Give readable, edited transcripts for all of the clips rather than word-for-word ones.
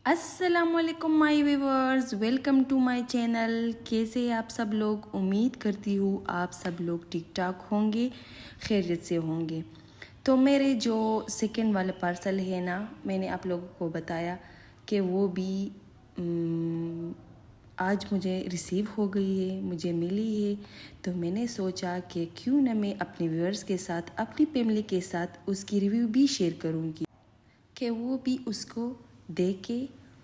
अस्सलामुअलैकुम my viewers, welcome to my channel. कैसे आप सब लोग? उम्मीद करती हूँ आप सब लोग ठीक ठाक होंगे, खैरियत से होंगे। तो मेरे जो सेकंड वाला पार्सल है ना, मैंने आप लोगों को बताया कि वो भी आज मुझे रिसीव हो गई है, मुझे मिली है। तो मैंने सोचा कि क्यों ना मैं अपने व्यूअर्स के साथ, अपनी फैमिली के साथ उसकी रिव्यू भी शेयर करूँगी कि वो भी उसको देखे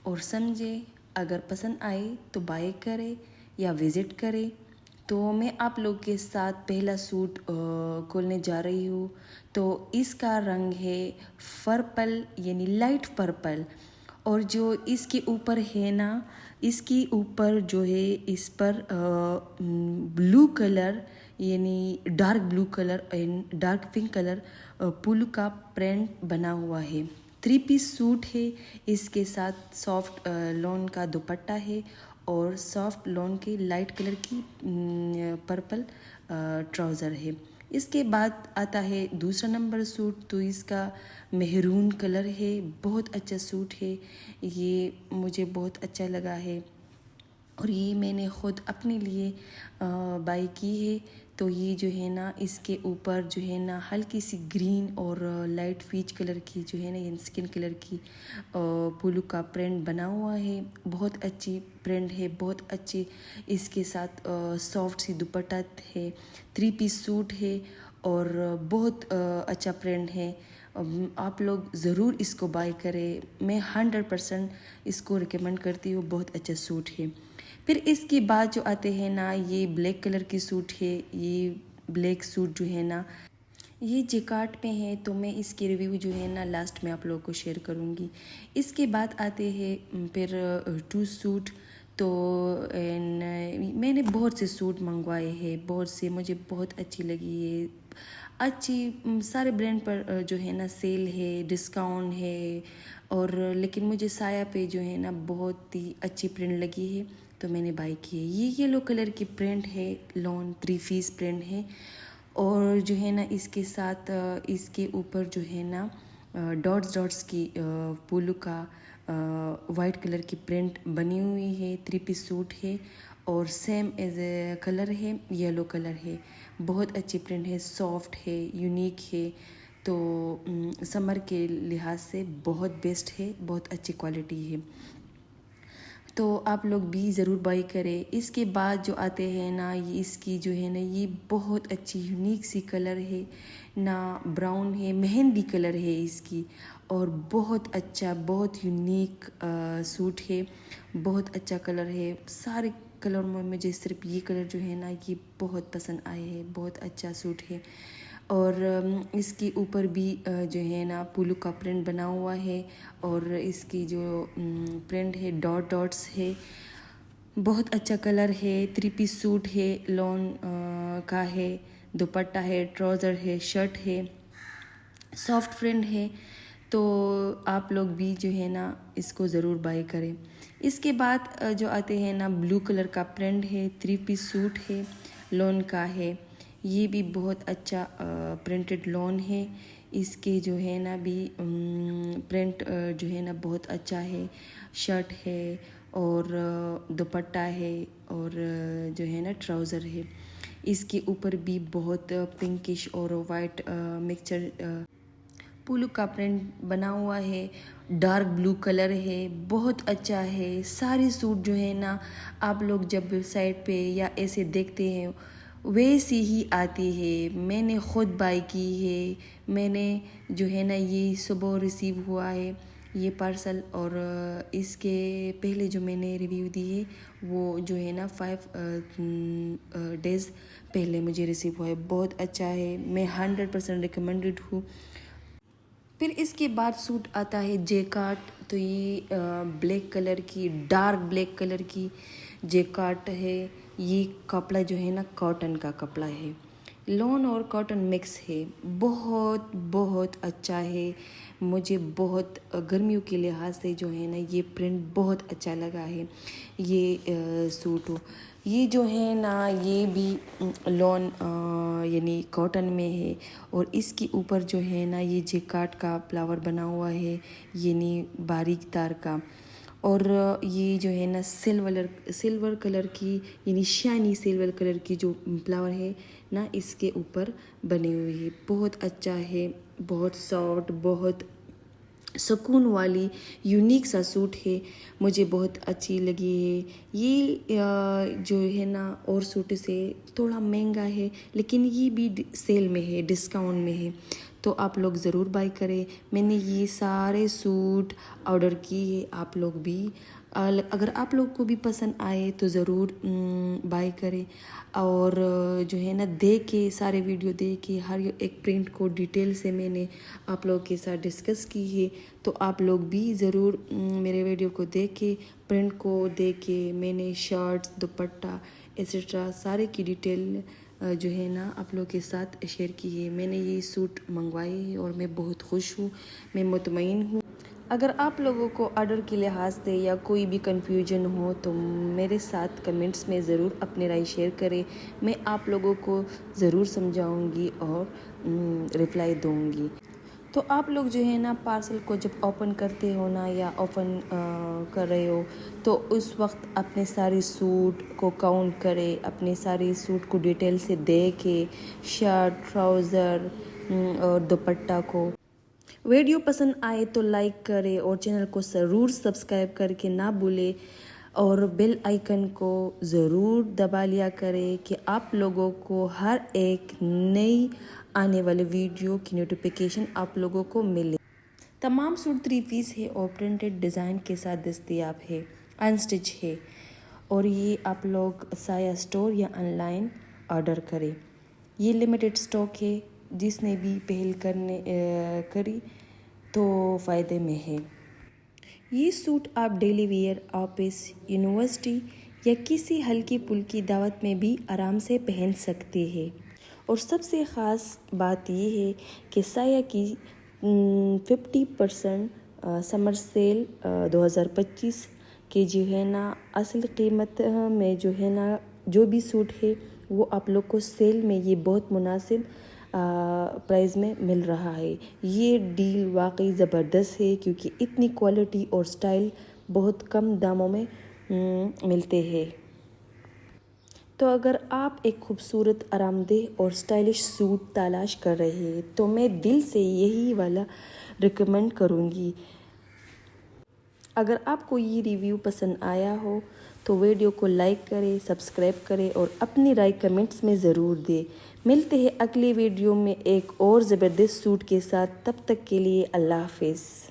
और समझे। अगर पसंद आए तो बाय करे या विज़िट करे। तो मैं आप लोग के साथ पहला सूट खोलने जा रही हूँ। तो इसका रंग है पर्पल, यानी लाइट पर्पल। और जो इसके ऊपर है ना, इसके ऊपर जो है इस पर ब्लू कलर, यानी dark blue colour and dark pink colour पुल का प्रिंट बना हुआ है। 3 पीस सूट है। इसके साथ सॉफ्ट लॉन का दुपट्टा है और सॉफ्ट लॉन के लाइट कलर की पर्पल ट्राउज़र है। इसके बाद आता है दूसरा नंबर सूट। तो इसका मेहरून कलर है, बहुत अच्छा सूट है, ये मुझे बहुत अच्छा लगा है और ये मैंने ख़ुद अपने लिए बाई की है। तो ये जो है ना, इसके ऊपर जो है ना हल्की सी ग्रीन और लाइट पीच कलर की जो है ना, ये स्किन कलर की पुलू का प्रिंट बना हुआ है। बहुत अच्छी प्रिंट है, बहुत अच्छी। इसके साथ सॉफ्ट सी दुपट्टा है। 3 पीस सूट है और बहुत अच्छा प्रिंट है। आप लोग ज़रूर इसको बाय करें, मैं 100% इसको रिकमेंड करती हूँ। बहुत अच्छा सूट है। फिर इसके बाद जो आते हैं ना, ये ब्लैक कलर की सूट है। ये ब्लैक सूट जो है ना, ये जेकार्ड पे है। तो मैं इसकी रिव्यू जो है ना लास्ट में आप लोगों को शेयर करूँगी। इसके बाद आते हैं फिर 2 सूट। तो मैंने बहुत से सूट मंगवाए हैं, बहुत से मुझे बहुत अच्छी लगी है। अच्छी सारे ब्रांड पर जो है ना सेल है, डिस्काउंट है। और लेकिन मुझे साया पे जो है ना बहुत ही अच्छी प्रिंट लगी है, तो मैंने बाई की है। ये येलो कलर की प्रिंट है, लॉन 3 पीस प्रिंट है। और जो है ना इसके साथ इसके ऊपर जो है ना डॉट्स डॉट्स की पोलो का वाइट कलर की प्रिंट बनी हुई है। 3 पीस सूट है और सेम एज ए कलर है, येलो कलर है। बहुत अच्छी प्रिंट है, सॉफ्ट है, यूनिक है। तो समर के लिहाज से बहुत बेस्ट है, बहुत अच्छी क्वालिटी है। तो आप लोग भी ज़रूर बाई करें। इसके बाद जो आते हैं ना, ये इसकी जो है ना, ये बहुत अच्छी यूनिक सी कलर है ना, ब्राउन है, मेहंदी कलर है इसकी। और बहुत अच्छा, बहुत यूनिक सूट है, बहुत अच्छा कलर है। सारे कलर में मुझे सिर्फ ये कलर जो है ना, ये बहुत पसंद आए हैं। बहुत अच्छा सूट है। और इसके ऊपर भी जो है ना पुलू का प्रिंट बना हुआ है और इसकी जो प्रिंट है डॉट डॉट्स है। बहुत अच्छा कलर है। 3 पीस सूट है, लॉन का है, दुपट्टा है, ट्राउज़र है, शर्ट है, सॉफ्ट प्रिंट है। तो आप लोग भी जो है ना इसको ज़रूर बाय करें। इसके बाद जो आते हैं ना, ब्लू कलर का प्रिंट है, 3 पीस सूट है, लॉन का है। ये भी बहुत अच्छा प्रिंटेड लॉन है। इसके जो है ना भी प्रिंट जो है ना बहुत अच्छा है। शर्ट है और दुपट्टा है और जो है ना ट्राउज़र है। इसके ऊपर भी बहुत पिंकिश और वाइट मिक्सचर पुलू का प्रिंट बना हुआ है। डार्क ब्लू कलर है, बहुत अच्छा है। सारे सूट जो है ना, आप लोग जब वेबसाइट पे या ऐसे देखते हैं वैसी ही आती है। मैंने ख़ुद बाई की है। मैंने जो है ना ये सुबह रिसीव हुआ है ये पार्सल। और इसके पहले जो मैंने रिव्यू दी है वो जो है ना 5 डेज़ पहले मुझे रिसीव हुआ है। बहुत अच्छा है, मैं 100% रिकमेंडेड हूँ। फिर इसके बाद सूट आता है जेकार्ड। तो ये ब्लैक कलर की, डार्क ब्लैक कलर की जेकार्ड है। ये कपड़ा जो है ना कॉटन का कपड़ा है, लॉन और कॉटन मिक्स है। बहुत बहुत अच्छा है। मुझे बहुत गर्मियों के लिहाज से जो है ना ये प्रिंट बहुत अच्छा लगा है। ये सूट हो, ये जो है ना ये भी लॉन यानी कॉटन में है। और इसके ऊपर जो है ना ये जेकार्ड का फ्लावर बना हुआ है, यानी बारीक तार का। और ये जो है ना सिल्वर कलर की यानी शाइनी सिल्वर कलर की जो फ्लावर है ना इसके ऊपर बने हुए हैं। बहुत अच्छा है, बहुत सॉफ्ट, बहुत सुकून वाली यूनिक सा सूट है, मुझे बहुत अच्छी लगी है। ये जो है ना और सूट से थोड़ा महंगा है, लेकिन ये भी सेल में है, डिस्काउंट में है, तो आप लोग ज़रूर बाय करें। मैंने ये सारे सूट ऑर्डर किए हैं, आप लोग भी अगर आप लोग को भी पसंद आए तो ज़रूर बाय करें। और जो है ना देख के सारे वीडियो देख के हर एक प्रिंट को डिटेल से मैंने आप लोग के साथ डिस्कस की है, तो आप लोग भी ज़रूर मेरे वीडियो को देख के प्रिंट को देख के मैंने शर्ट्स, दुपट्टा एक्सेट्रा सारे की डिटेल जो है ना आप लोग के साथ शेयर की है। मैंने ये सूट मंगवाए हैं और मैं बहुत खुश हूँ, मैं मुतमईन हूँ। अगर आप लोगों को ऑर्डर के लिहाज से या कोई भी कन्फ्यूजन हो तो मेरे साथ कमेंट्स में ज़रूर अपनी राय शेयर करें, मैं आप लोगों को ज़रूर समझाऊंगी और रिप्लाई दूंगी। तो आप लोग जो है ना पार्सल को जब ओपन करते हो ना या ओपन कर रहे हो तो उस वक्त अपने सारे सूट को काउंट करें, अपने सारे सूट को डिटेल से देखें, शर्ट, ट्राउज़र और दुपट्टा को। वीडियो पसंद आए तो लाइक करें और चैनल को ज़रूर सब्सक्राइब करके ना भूलें और बेल आइकन को ज़रूर दबा लिया करें कि आप लोगों को हर एक नई आने वाले वीडियो की नोटिफिकेशन आप लोगों को मिले। तमाम सूट 3 पीस है और प्रिंटेड डिज़ाइन के साथ दस्तयाब है, अनस्टिच है, और ये आप लोग साया स्टोर या ऑनलाइन ऑर्डर करें। ये लिमिटेड स्टॉक है, जिसने भी पहल करी तो फ़ायदे में है। ये सूट आप डेली वेयर, ऑफिस, यूनिवर्सिटी या किसी हल्की फुल्की दावत में भी आराम से पहन सकते हैं। और सबसे ख़ास बात यह है कि साया की 50% समर सेल 2025 के जो है ना असल कीमत में जो है ना जो भी सूट है वो आप लोग को सेल में ये बहुत मुनासिब प्राइस में मिल रहा है। ये डील वाकई ज़बरदस्त है क्योंकि इतनी क्वालिटी और स्टाइल बहुत कम दामों में मिलते हैं। तो अगर आप एक खूबसूरत, आरामदेह और स्टाइलिश सूट तलाश कर रहे हैं तो मैं दिल से यही वाला रिकमेंड करूँगी। अगर आपको ये रिव्यू पसंद आया हो तो वीडियो को लाइक करें, सब्सक्राइब करें और अपनी राय कमेंट्स में ज़रूर दें। मिलते हैं अगली वीडियो में एक और ज़बरदस्त सूट के साथ, तब तक के लिए अल्लाह हाफिज़।